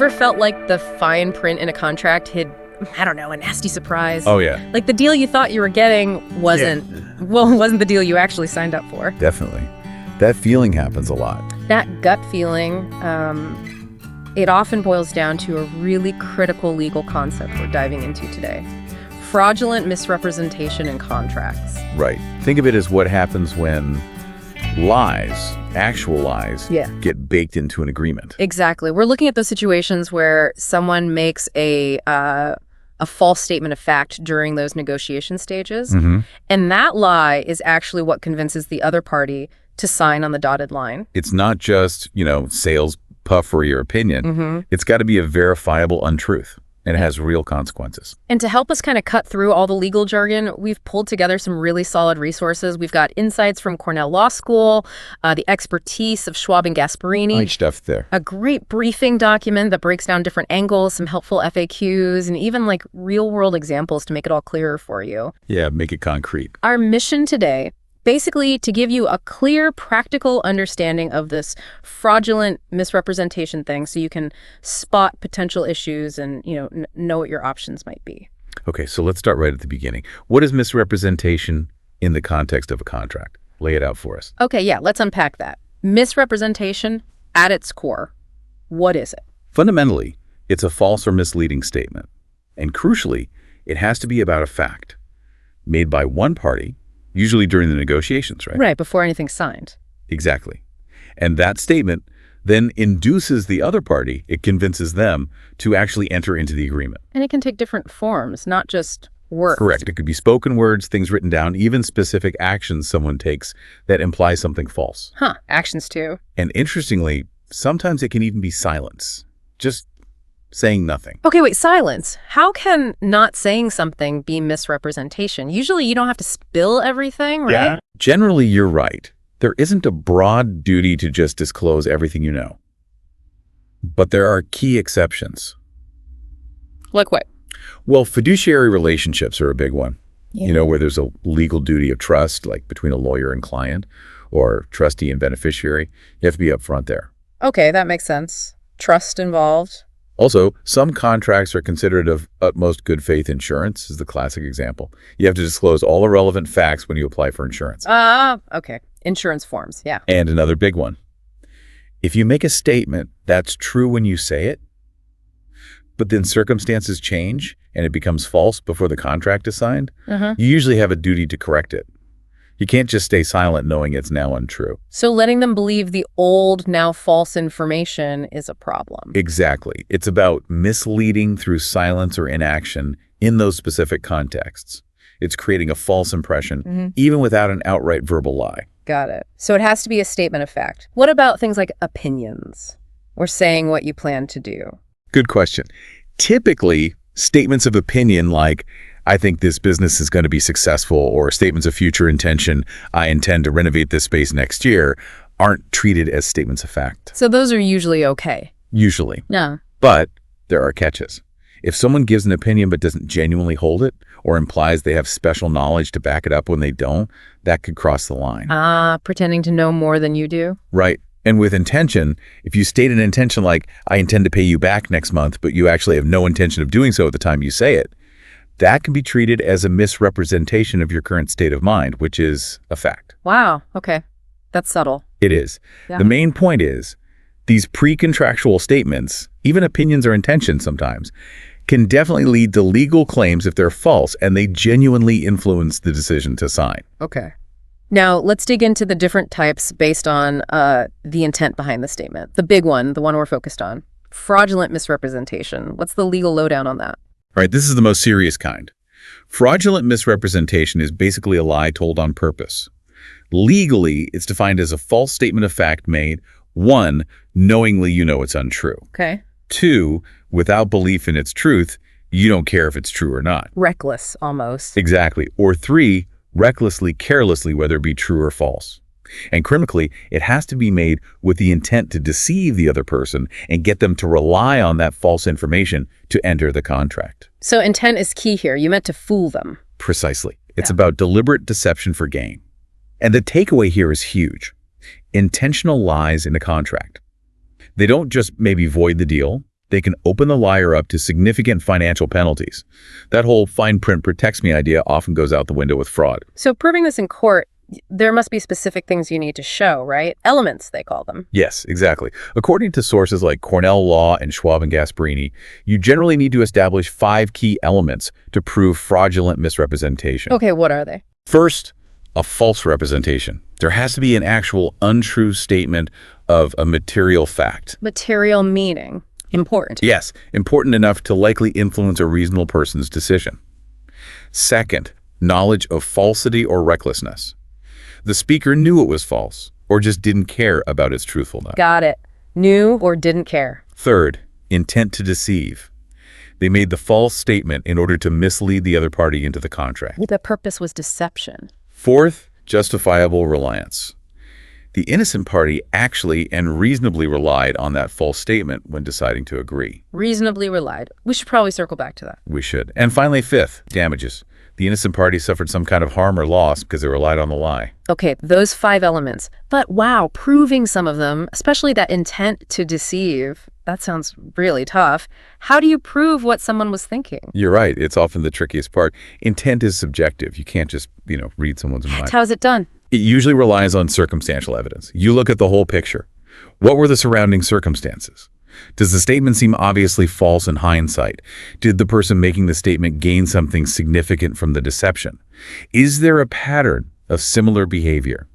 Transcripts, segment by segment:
Ever felt like the fine print in a contract hid, I don't know, a nasty surprise? Oh, yeah. Like the deal you thought you were getting wasn't the deal you actually signed up for. Definitely. That feeling happens a lot. That gut feeling, it often boils down to a really critical legal concept we're diving into today. Fraudulent misrepresentation in contracts. Right. Think of it as what happens when lies, actual lies, get baked into an agreement. Exactly. We're looking at those situations where someone makes a false statement of fact during those negotiation stages, and that lie is actually what convinces the other party to sign on the dotted line. It's not just, sales puffery or opinion. It's got to be a verifiable untruth. And it has real consequences. And to help us kind of cut through all the legal jargon, we've pulled together some really solid resources. We've got insights from Cornell Law School, the expertise of Schwab and Gasparini. Great stuff there. A great briefing document that breaks down different angles, some helpful FAQs, and even like real-world examples to make it all clearer for you. Yeah, make it concrete. Our mission today, basically to give you a clear, practical understanding of this fraudulent misrepresentation thing so you can spot potential issues and, know what your options might be. Okay, so let's start right at the beginning. What is misrepresentation in the context of a contract? Lay it out for us. Okay, yeah, let's unpack that. Misrepresentation, at its core, what is it? Fundamentally, it's a false or misleading statement. And crucially, it has to be about a fact made by one party, usually during the negotiations, right? Right, before anything's signed. Exactly. And that statement then induces the other party, it convinces them to actually enter into the agreement. And it can take different forms, not just words. Correct. It could be spoken words, things written down, even specific actions someone takes that imply something false. Actions too. And interestingly, sometimes it can even be silence. Just saying nothing. Okay, wait, silence. How can not saying something be misrepresentation? Usually you don't have to spill everything, right? Yeah. Generally, you're right. There isn't a broad duty to just disclose everything you know. But there are key exceptions. Like what? Well, fiduciary relationships are a big one. Yeah. Where there's a legal duty of trust, like between a lawyer and client, or trustee and beneficiary. You have to be upfront there. Okay, that makes sense. Trust involved. Also, some contracts are considered of utmost good faith insurance, is the classic example. You have to disclose all the relevant facts when you apply for insurance. Okay. Insurance forms, yeah. And another big one. If you make a statement that's true when you say it, but then circumstances change and it becomes false before the contract is signed, you usually have a duty to correct it. You can't just stay silent knowing it's now untrue. So letting them believe the old, now false information is a problem. Exactly. It's about misleading through silence or inaction in those specific contexts. It's creating a false impression, even without an outright verbal lie. Got it. So it has to be a statement of fact. What about things like opinions or saying what you plan to do? Good question. Typically, statements of opinion like, I think this business is going to be successful, or statements of future intention, I intend to renovate this space next year, aren't treated as statements of fact. So those are usually okay? Usually. Yeah. But there are catches. If someone gives an opinion but doesn't genuinely hold it, or implies they have special knowledge to back it up when they don't, that could cross the line. Pretending to know more than you do? Right. And with intention, if you state an intention like, I intend to pay you back next month, but you actually have no intention of doing so at the time you say it, that can be treated as a misrepresentation of your current state of mind, which is a fact. Wow. Okay. That's subtle. It is. Yeah. The main point is, these pre-contractual statements, even opinions or intentions sometimes, can definitely lead to legal claims if they're false and they genuinely influence the decision to sign. Okay. Now, let's dig into the different types based on the intent behind the statement. The big one, the one we're focused on, fraudulent misrepresentation. What's the legal lowdown on that? All right, this is the most serious kind. Fraudulent misrepresentation is basically a lie told on purpose. Legally, it's defined as a false statement of fact made, 1, knowingly you know it's untrue. Okay. 2, without belief in its truth, you don't care if it's true or not. Reckless, almost. Exactly. Or 3, recklessly, carelessly, whether it be true or false. And critically, it has to be made with the intent to deceive the other person and get them to rely on that false information to enter the contract. So intent is key here. You meant to fool them. Precisely. It's about deliberate deception for gain. And the takeaway here is huge. Intentional lies in a contract. They don't just maybe void the deal. they can open the liar up to significant financial penalties. That whole fine print protects me idea often goes out the window with fraud. So proving this in court, there must be specific things you need to show, right? Elements, they call them. Yes, exactly. According to sources like Cornell Law and Schwab and Gasparini, you generally need to establish 5 key elements to prove fraudulent misrepresentation. Okay, what are they? First, a false representation. There has to be an actual untrue statement of a material fact. Material meaning. Important. Yes, important enough to likely influence a reasonable person's decision. Second, knowledge of falsity or recklessness. The speaker knew it was false or just didn't care about its truthfulness. Got it. Knew or didn't care. Third, intent to deceive. They made the false statement in order to mislead the other party into the contract. The purpose was deception. Fourth, justifiable reliance. The innocent party actually and reasonably relied on that false statement when deciding to agree. Reasonably relied. We should probably circle back to that. We should. And finally, fifth, damages. The innocent party suffered some kind of harm or loss because they relied on the lie. Okay, those 5 elements. But wow, proving some of them, especially that intent to deceive, that sounds really tough. How do you prove what someone was thinking? You're right. It's often the trickiest part. Intent is subjective. You can't just, read someone's mind. How's it done? It usually relies on circumstantial evidence. You look at the whole picture. What were the surrounding circumstances? Does the statement seem obviously false in hindsight? Did the person making the statement gain something significant from the deception? Is there a pattern of similar behavior?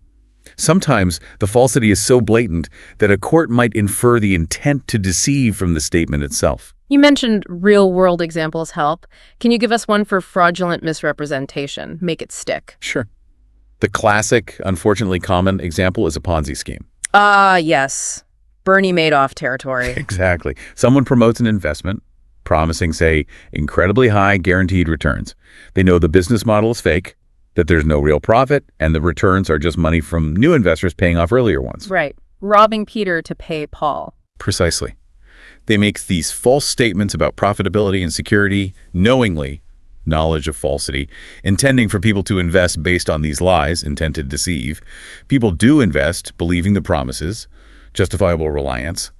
Sometimes the falsity is so blatant that a court might infer the intent to deceive from the statement itself. You mentioned real-world examples help. Can you give us one for fraudulent misrepresentation? Make it stick. Sure. The classic, unfortunately common example is a Ponzi scheme. Ah, yes. Bernie Madoff territory. Exactly. Someone promotes an investment, promising, say, incredibly high guaranteed returns. They know the business model is fake, that there's no real profit, and the returns are just money from new investors paying off earlier ones. Right. Robbing Peter to pay Paul. Precisely. They make these false statements about profitability and security, knowingly, knowledge of falsity, intending for people to invest based on these lies, intent to deceive. People do invest, believing the promises, justifiable reliance,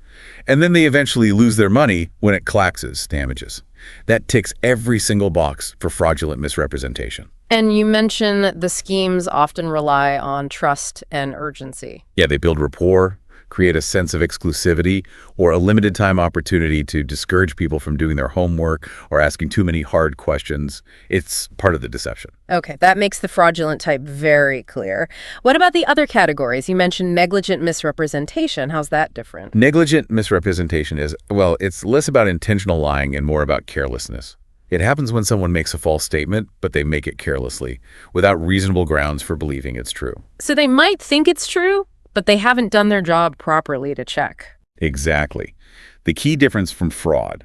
and then they eventually lose their money when it collapses, damages. That ticks every single box for fraudulent misrepresentation. And you mentioned the schemes often rely on trust and urgency. Yeah, they build rapport, create a sense of exclusivity, or a limited time opportunity to discourage people from doing their homework or asking too many hard questions. It's part of the deception. Okay, that makes the fraudulent type very clear. What about the other categories? You mentioned negligent misrepresentation. How's that different? Negligent misrepresentation is, well, it's less about intentional lying and more about carelessness. It happens when someone makes a false statement, but they make it carelessly, without reasonable grounds for believing it's true. So they might think it's true, but they haven't done their job properly to check. Exactly. The key difference from fraud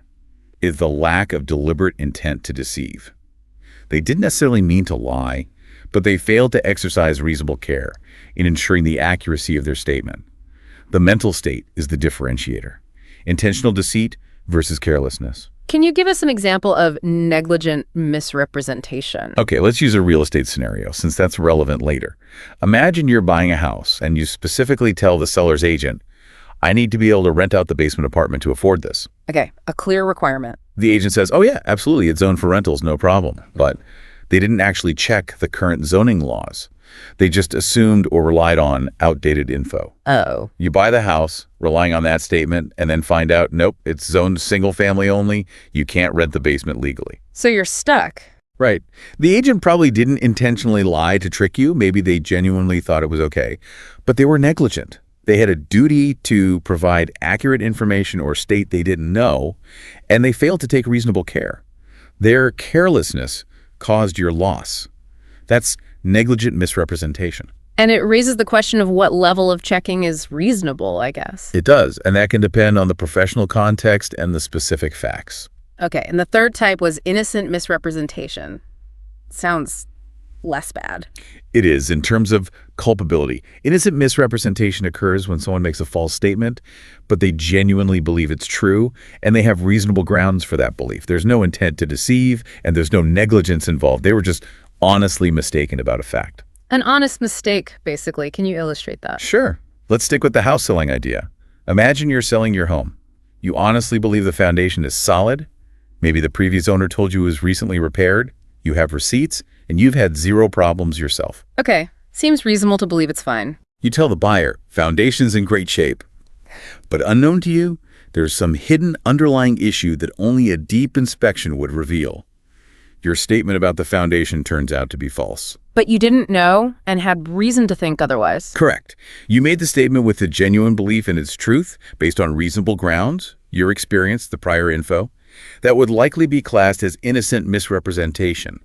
is the lack of deliberate intent to deceive. They didn't necessarily mean to lie, but they failed to exercise reasonable care in ensuring the accuracy of their statement. The mental state is the differentiator. Intentional deceit versus carelessness. Can you give us an example of negligent misrepresentation? Okay, let's use a real estate scenario, since that's relevant later. Imagine you're buying a house, and you specifically tell the seller's agent, I need to be able to rent out the basement apartment to afford this. Okay, a clear requirement. The agent says, oh yeah, absolutely, it's zoned for rentals, no problem. But they didn't actually check the current zoning laws. They just assumed or relied on outdated info. Oh. You buy the house, relying on that statement, and then find out, nope, it's zoned single family only. You can't rent the basement legally. So you're stuck. Right. The agent probably didn't intentionally lie to trick you. Maybe they genuinely thought it was okay. But they were negligent. They had a duty to provide accurate information or state they didn't know, and they failed to take reasonable care. Their carelessness caused your loss. That's negligent misrepresentation. And it raises the question of what level of checking is reasonable, I guess. It does, and that can depend on the professional context and the specific facts. Okay, and the third type was innocent misrepresentation. Sounds less bad. It is, in terms of culpability. Innocent misrepresentation occurs when someone makes a false statement, but they genuinely believe it's true, and they have reasonable grounds for that belief. There's no intent to deceive, and there's no negligence involved. They were just honestly mistaken about a fact. An honest mistake, basically. Can you illustrate that? Sure. Let's stick with the house selling idea. Imagine you're selling your home. You honestly believe the foundation is solid. Maybe the previous owner told you it was recently repaired. You have receipts, and you've had zero problems yourself. Okay, seems reasonable to believe it's fine. You tell the buyer, foundation's in great shape. But unknown to you, there's some hidden underlying issue that only a deep inspection would reveal. Your statement about the foundation turns out to be false. But you didn't know and had reason to think otherwise. Correct. You made the statement with a genuine belief in its truth, based on reasonable grounds, your experience, the prior info, that would likely be classed as innocent misrepresentation.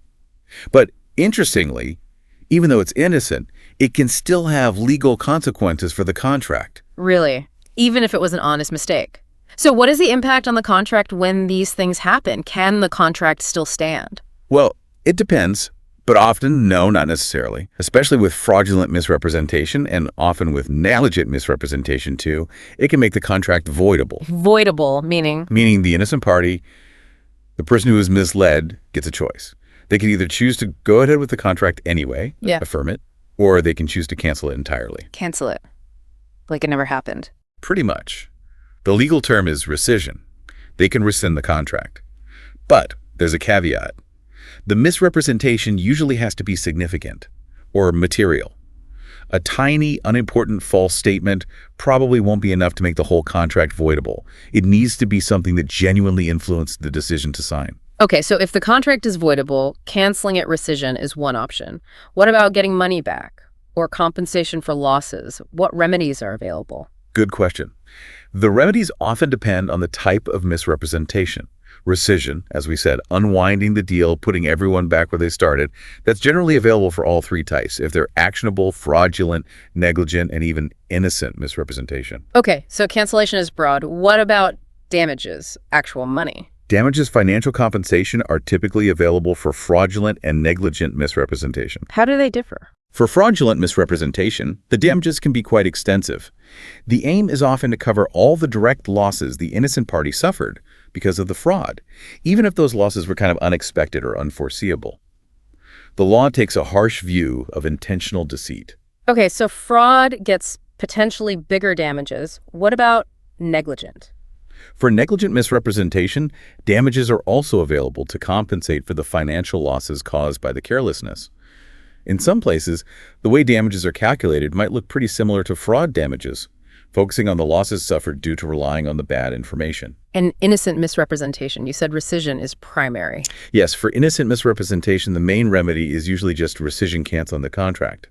But interestingly, even though it's innocent, it can still have legal consequences for the contract. Really? Even if it was an honest mistake. So what is the impact on the contract when these things happen? Can the contract still stand? Well, it depends, but often, no, not necessarily. Especially with fraudulent misrepresentation and often with negligent misrepresentation too, it can make the contract voidable. Voidable, meaning? Meaning the innocent party, the person who is misled, gets a choice. They can either choose to go ahead with the contract anyway, affirm it, or they can choose to cancel it entirely. Cancel it. Like it never happened. Pretty much. The legal term is rescission. They can rescind the contract. But there's a caveat. The misrepresentation usually has to be significant or material. A tiny, unimportant false statement probably won't be enough to make the whole contract voidable. It needs to be something that genuinely influenced the decision to sign. Okay, so if the contract is voidable, canceling at rescission is one option. What about getting money back or compensation for losses? What remedies are available? Good question. The remedies often depend on the type of misrepresentation. Rescission, as we said, unwinding the deal, putting everyone back where they started, that's generally available for all three types if they're actionable, fraudulent, negligent, and even innocent misrepresentation. Okay, so cancellation is broad. What about damages, actual money? Damages financial compensation are typically available for fraudulent and negligent misrepresentation. How do they differ? For fraudulent misrepresentation, the damages can be quite extensive. The aim is often to cover all the direct losses the innocent party suffered because of the fraud, even if those losses were kind of unexpected or unforeseeable. The law takes a harsh view of intentional deceit. Okay, so fraud gets potentially bigger damages. What about negligent? For negligent misrepresentation, damages are also available to compensate for the financial losses caused by the carelessness. In some places, the way damages are calculated might look pretty similar to fraud damages, focusing on the losses suffered due to relying on the bad information. And innocent misrepresentation, you said rescission is primary. Yes, for innocent misrepresentation, the main remedy is usually just rescission canceling the contract.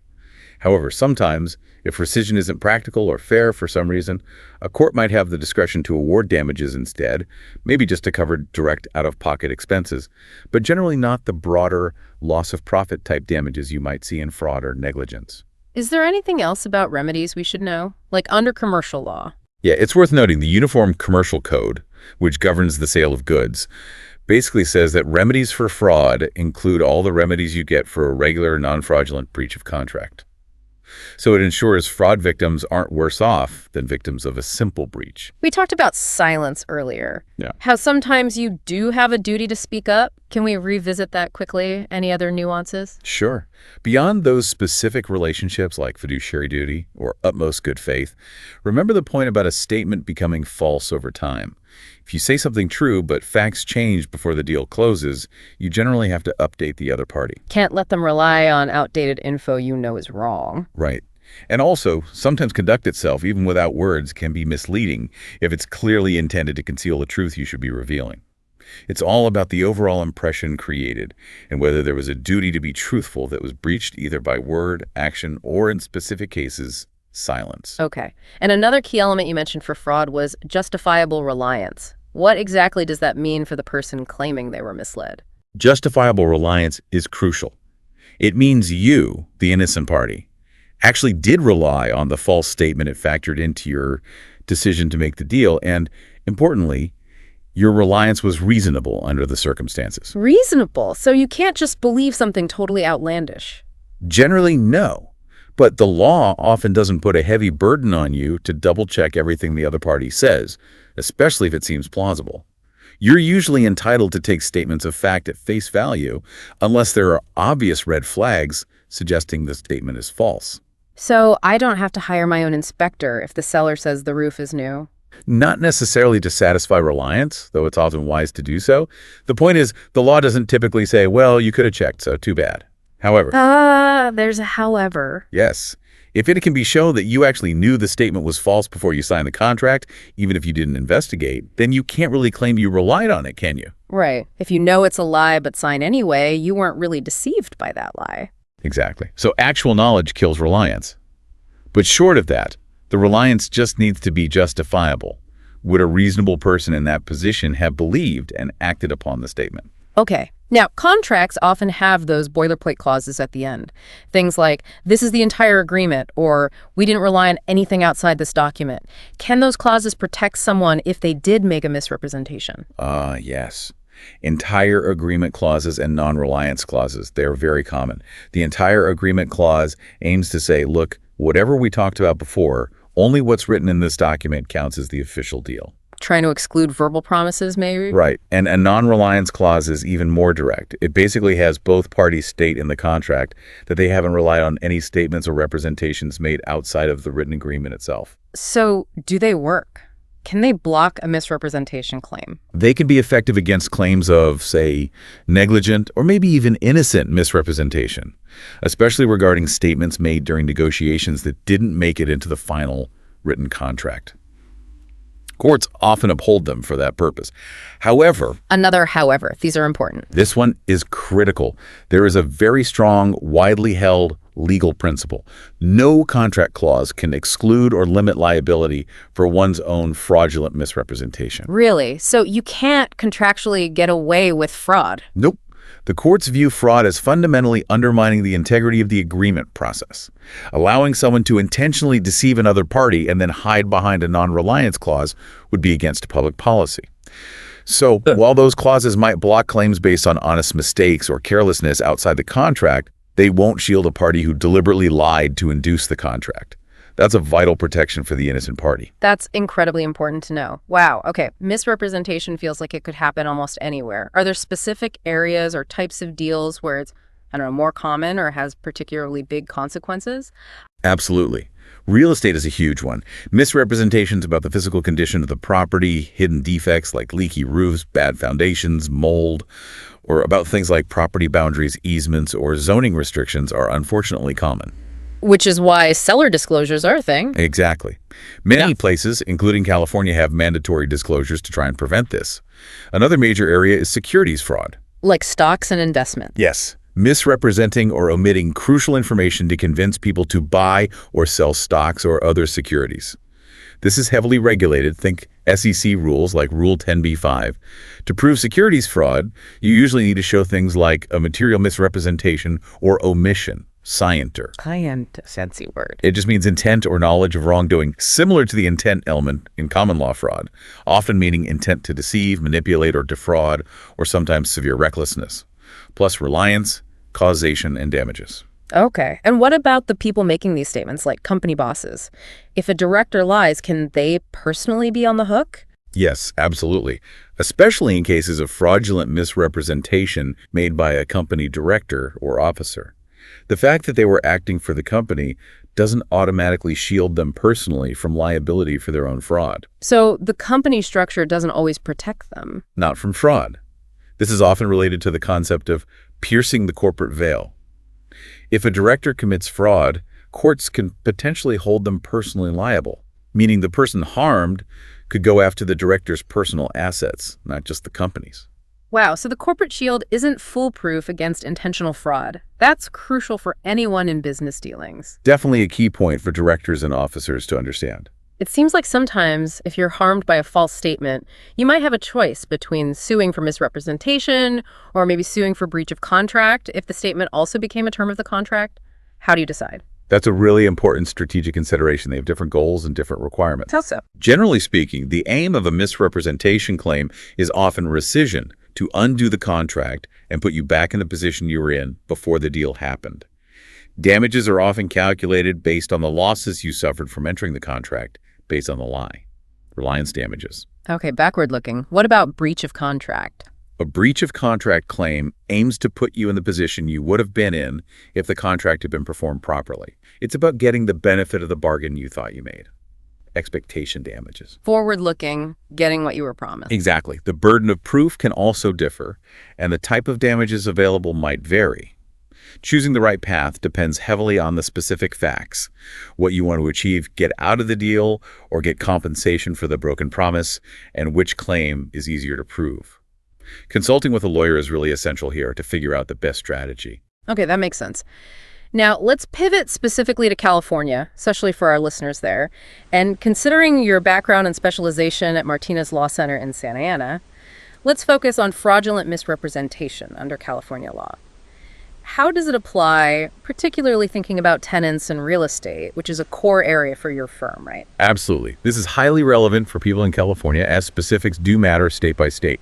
However, sometimes, if rescission isn't practical or fair for some reason, a court might have the discretion to award damages instead, maybe just to cover direct out-of-pocket expenses, but generally not the broader loss of profit type damages you might see in fraud or negligence. Is there anything else about remedies we should know? Like under commercial law? Yeah, it's worth noting the Uniform Commercial Code, which governs the sale of goods, basically says that remedies for fraud include all the remedies you get for a regular non-fraudulent breach of contract. So it ensures fraud victims aren't worse off than victims of a simple breach. We talked about silence earlier. Yeah. How sometimes you do have a duty to speak up. Can we revisit that quickly? Any other nuances? Sure. Beyond those specific relationships like fiduciary duty or utmost good faith, remember the point about a statement becoming false over time. If you say something true, but facts change before the deal closes, you generally have to update the other party. Can't let them rely on outdated info you know is wrong. Right. And also, sometimes conduct itself, even without words, can be misleading if it's clearly intended to conceal the truth you should be revealing. It's all about the overall impression created and whether there was a duty to be truthful that was breached either by word, action, or in specific cases, silence. Okay. And another key element you mentioned for fraud was justifiable reliance. What exactly does that mean for the person claiming they were misled? Justifiable reliance is crucial. It means you, the innocent party, actually did rely on the false statement it factored into your decision to make the deal, and importantly, your reliance was reasonable under the circumstances. Reasonable? So you can't just believe something totally outlandish? Generally, no. But the law often doesn't put a heavy burden on you to double-check everything the other party says, especially if it seems plausible. You're usually entitled to take statements of fact at face value unless there are obvious red flags suggesting the statement is false. So I don't have to hire my own inspector if the seller says the roof is new? Not necessarily to satisfy reliance, though it's often wise to do so. The point is, the law doesn't typically say, well, you could have checked, so too bad. However, there's a however. yes, if it can be shown that you actually knew the statement was false before you signed the contract, even if you didn't investigate, then you can't really claim you relied on it, can you? Right. If you know it's a lie but sign anyway, you weren't really deceived by that lie. Exactly. So actual knowledge kills reliance. But short of that, the reliance just needs to be justifiable. Would a reasonable person in that position have believed and acted upon the statement? Okay. Now, contracts often have those boilerplate clauses at the end. Things like, this is the entire agreement, or we didn't rely on anything outside this document. Can those clauses protect someone if they did make a misrepresentation? Yes. Entire agreement clauses and non-reliance clauses, they're very common. The entire agreement clause aims to say, look, whatever we talked about before, only what's written in this document counts as the official deal. Trying to exclude verbal promises, maybe? Right. And a non-reliance clause is even more direct. It basically has both parties state in the contract that they haven't relied on any statements or representations made outside of the written agreement itself. So, do they work? Can they block a misrepresentation claim? They can be effective against claims of, say, negligent or maybe even innocent misrepresentation, especially regarding statements made during negotiations that didn't make it into the final written contract. Courts often uphold them for that purpose. However, These are important. this one is critical. There is a very strong, widely held legal principle. No contract clause can exclude or limit liability for one's own fraudulent misrepresentation. Really? So you can't contractually get away with fraud? Nope. The courts view fraud as fundamentally undermining the integrity of the agreement process. Allowing someone to intentionally deceive another party and then hide behind a non-reliance clause would be against public policy. So, while those clauses might block claims based on honest mistakes or carelessness outside the contract, they won't shield a party who deliberately lied to induce the contract. That's a vital protection for the innocent party. That's incredibly important to know. Wow. Okay. Misrepresentation feels like it could happen almost anywhere. Are there specific areas or types of deals where it's, more common or has particularly big consequences? Absolutely. Real estate is a huge one. Misrepresentations about the physical condition of the property, hidden defects like leaky roofs, bad foundations, mold, or about things like property boundaries, easements, or zoning restrictions are unfortunately common. Which is why seller disclosures are a thing. Exactly. Many places, including California, have mandatory disclosures to try and prevent this. Another major area is securities fraud. Like stocks and investments. Yes. Misrepresenting or omitting crucial information to convince people to buy or sell stocks or other securities. This is heavily regulated. Think SEC rules like Rule 10b-5. To prove securities fraud, you usually need to show things like a material misrepresentation or omission. Scienter. Fancy word. It just means intent or knowledge of wrongdoing, similar to the intent element in common law fraud, often meaning intent to deceive, manipulate, or defraud, or sometimes severe recklessness, plus reliance, causation, and damages. Okay. And what about the people making these statements, like company bosses? If a director lies, can they personally be on the hook? Yes, absolutely, especially in cases of fraudulent misrepresentation made by a company director or officer. The fact that they were acting for the company doesn't automatically shield them personally from liability for their own fraud. So the company structure doesn't always protect them. Not from fraud. This is often related to the concept of piercing the corporate veil. If a director commits fraud, courts can potentially hold them personally liable, meaning the person harmed could go after the director's personal assets, not just the company's. Wow, so the corporate shield isn't foolproof against intentional fraud. That's crucial for anyone in business dealings. Definitely a key point for directors and officers to understand. It seems like sometimes, if you're harmed by a false statement, you might have a choice between suing for misrepresentation or maybe suing for breach of contract if the statement also became a term of the contract. How do you decide? That's a really important strategic consideration. They have different goals and different requirements. How so? Generally speaking, the aim of a misrepresentation claim is often rescission, to undo the contract and put you back in the position you were in before the deal happened. Damages are often calculated based on the losses you suffered from entering the contract based on the lie. Reliance damages. Okay, backward looking. What about breach of contract? A breach of contract claim aims to put you in the position you would have been in if the contract had been performed properly. It's about getting the benefit of the bargain you thought you made. expectation damages. Forward-looking, getting what you were promised. Exactly. The burden of proof can also differ, and the type of damages available might vary. Choosing the right path depends heavily on the specific facts. What you want to achieve, get out of the deal or get compensation for the broken promise, and which claim is easier to prove. Consulting with a lawyer is really essential here to figure out the best strategy. Okay, that makes sense. Now, let's pivot specifically to California, especially for our listeners there. And considering your background and specialization at Martinez Law Center in Santa Ana, let's focus on fraudulent misrepresentation under California law. How does it apply, particularly thinking about tenants and real estate, which is a core area for your firm, right? Absolutely. This is highly relevant for people in California, as specifics do matter state by state.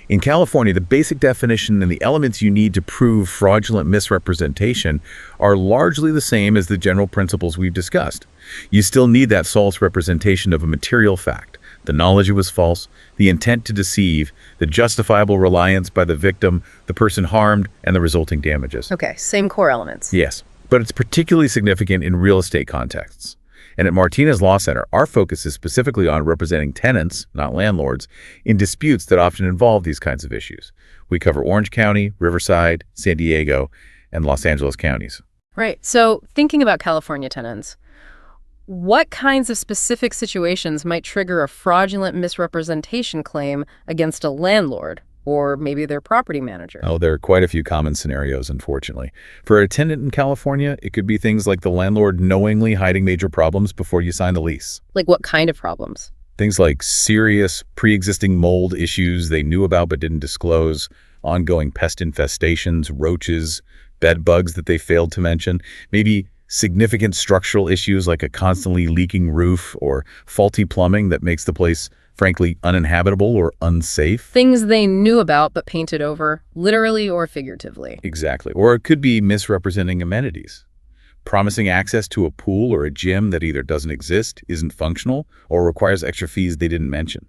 In California, the basic definition and the elements you need to prove fraudulent misrepresentation are largely the same as the general principles we've discussed. You still need that false representation of a material fact, the knowledge it was false, the intent to deceive, the justifiable reliance by the victim, the person harmed, and the resulting damages. Okay, same core elements. Yes, but it's particularly significant in real estate contexts. And at Martinez Law Center, our focus is specifically on representing tenants, not landlords, in disputes that often involve these kinds of issues. We cover Orange County, Riverside, San Diego, and Los Angeles counties. Right. So thinking about California tenants, what kinds of specific situations might trigger a fraudulent misrepresentation claim against a landlord or maybe their property manager? Oh, there are quite a few common scenarios, unfortunately. For a tenant in California, it could be things like the landlord knowingly hiding major problems before you sign the lease. Like what kind of problems? Things like serious pre-existing mold issues they knew about but didn't disclose, ongoing pest infestations, roaches, bed bugs that they failed to mention, maybe significant structural issues like a constantly leaking roof or faulty plumbing that makes the place frankly uninhabitable or unsafe. Things they knew about but painted over, literally or figuratively. Exactly. Or it could be misrepresenting amenities. Promising access to a pool or a gym that either doesn't exist, isn't functional, or requires extra fees they didn't mention.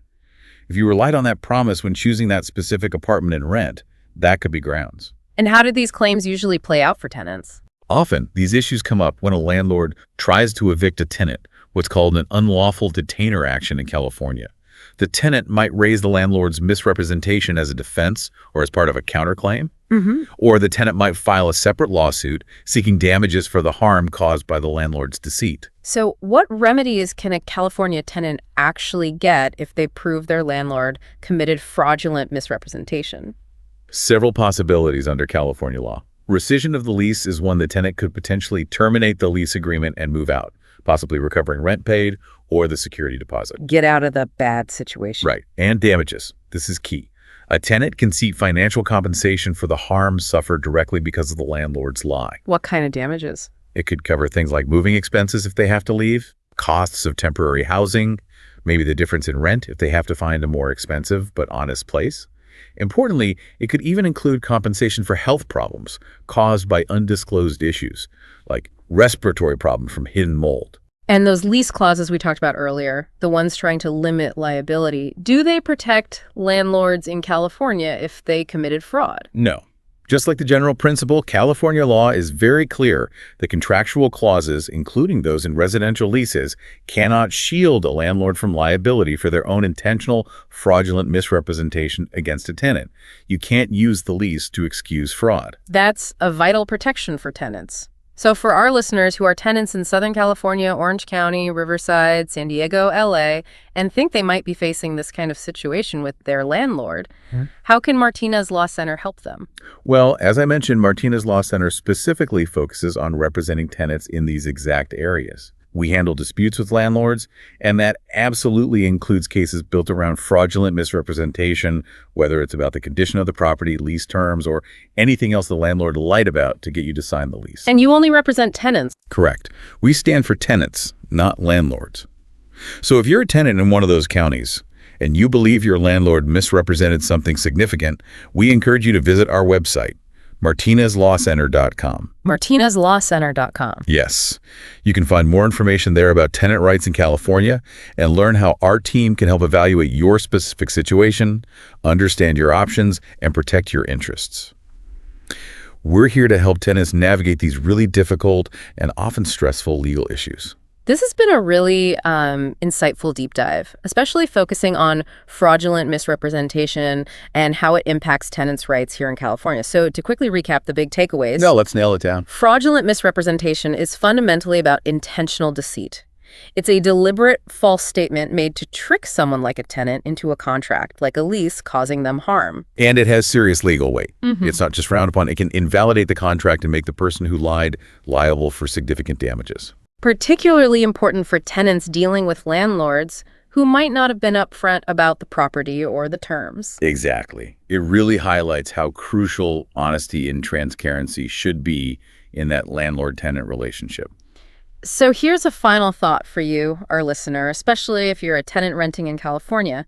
If you relied on that promise when choosing that specific apartment and rent, that could be grounds. And how do these claims usually play out for tenants? Often, these issues come up when a landlord tries to evict a tenant, what's called an unlawful detainer action in California. The tenant might raise the landlord's misrepresentation as a defense or as part of a counterclaim, or the tenant might file a separate lawsuit seeking damages for the harm caused by the landlord's deceit. So what remedies can a California tenant actually get if they prove their landlord committed fraudulent misrepresentation? Several possibilities under California law. Rescission of the lease is one the tenant could potentially terminate the lease agreement and move out, possibly recovering rent paid or the security deposit. Get out of the bad situation. Right. And damages. This is key. A tenant can seek financial compensation for the harm suffered directly because of the landlord's lie. What kind of damages? It could cover things like moving expenses if they have to leave, costs of temporary housing, maybe the difference in rent if they have to find a more expensive but honest place. Importantly, it could even include compensation for health problems caused by undisclosed issues, like respiratory problem from hidden mold. And those lease clauses we talked about earlier, the ones trying to limit liability, do they protect landlords in California if they committed fraud? No. Just like the general principle, California law is very clear that contractual clauses, including those in residential leases, cannot shield a landlord from liability for their own intentional, fraudulent misrepresentation against a tenant. You can't use the lease to excuse fraud. That's a vital protection for tenants. So for our listeners who are tenants in Southern California, Orange County, Riverside, San Diego, LA, and think they might be facing this kind of situation with their landlord, how can Martinez Law Center help them? Well, as I mentioned, Martinez Law Center specifically focuses on representing tenants in these exact areas. We handle disputes with landlords, and that absolutely includes cases built around fraudulent misrepresentation, whether it's about the condition of the property, lease terms, or anything else the landlord lied about to get you to sign the lease. And you only represent tenants. Correct. We stand for tenants, not landlords. So if you're a tenant in one of those counties, and you believe your landlord misrepresented something significant, we encourage you to visit our website, martinezlawcenter.com. martinezlawcenter.com. Yes. You can find more information there about tenant rights in California and learn how our team can help evaluate your specific situation, understand your options, and protect your interests. We're here to help tenants navigate these really difficult and often stressful legal issues. This has been a really insightful deep dive, especially focusing on fraudulent misrepresentation and how it impacts tenants' rights here in California. So to quickly recap the big takeaways. No, let's nail it down. Fraudulent misrepresentation is fundamentally about intentional deceit. It's a deliberate false statement made to trick someone like a tenant into a contract, like a lease, causing them harm. And it has serious legal weight. It's not just frowned upon. It can invalidate the contract and make the person who lied liable for significant damages. Particularly important for tenants dealing with landlords who might not have been upfront about the property or the terms. Exactly. It really highlights how crucial honesty and transparency should be in that landlord-tenant relationship. So here's a final thought for you, our listener, especially if you're a tenant renting in California.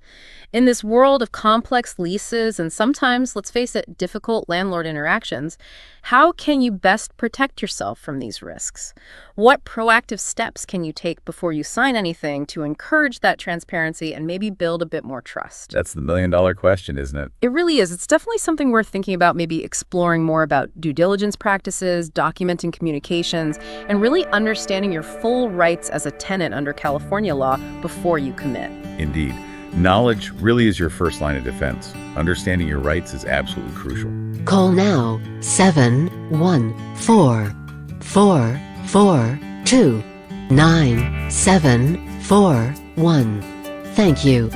In this world of complex leases and sometimes, let's face it, difficult landlord interactions, how can you best protect yourself from these risks? What proactive steps can you take before you sign anything to encourage that transparency and maybe build a bit more trust? That's the million-dollar question, isn't it? It really is. It's definitely something worth thinking about, maybe exploring more about due diligence practices, documenting communications, and really understanding your full rights as a tenant under California law before you commit. Indeed. Knowledge really is your first line of defense. Understanding your rights is absolutely crucial. Call now 71444429741. Thank you.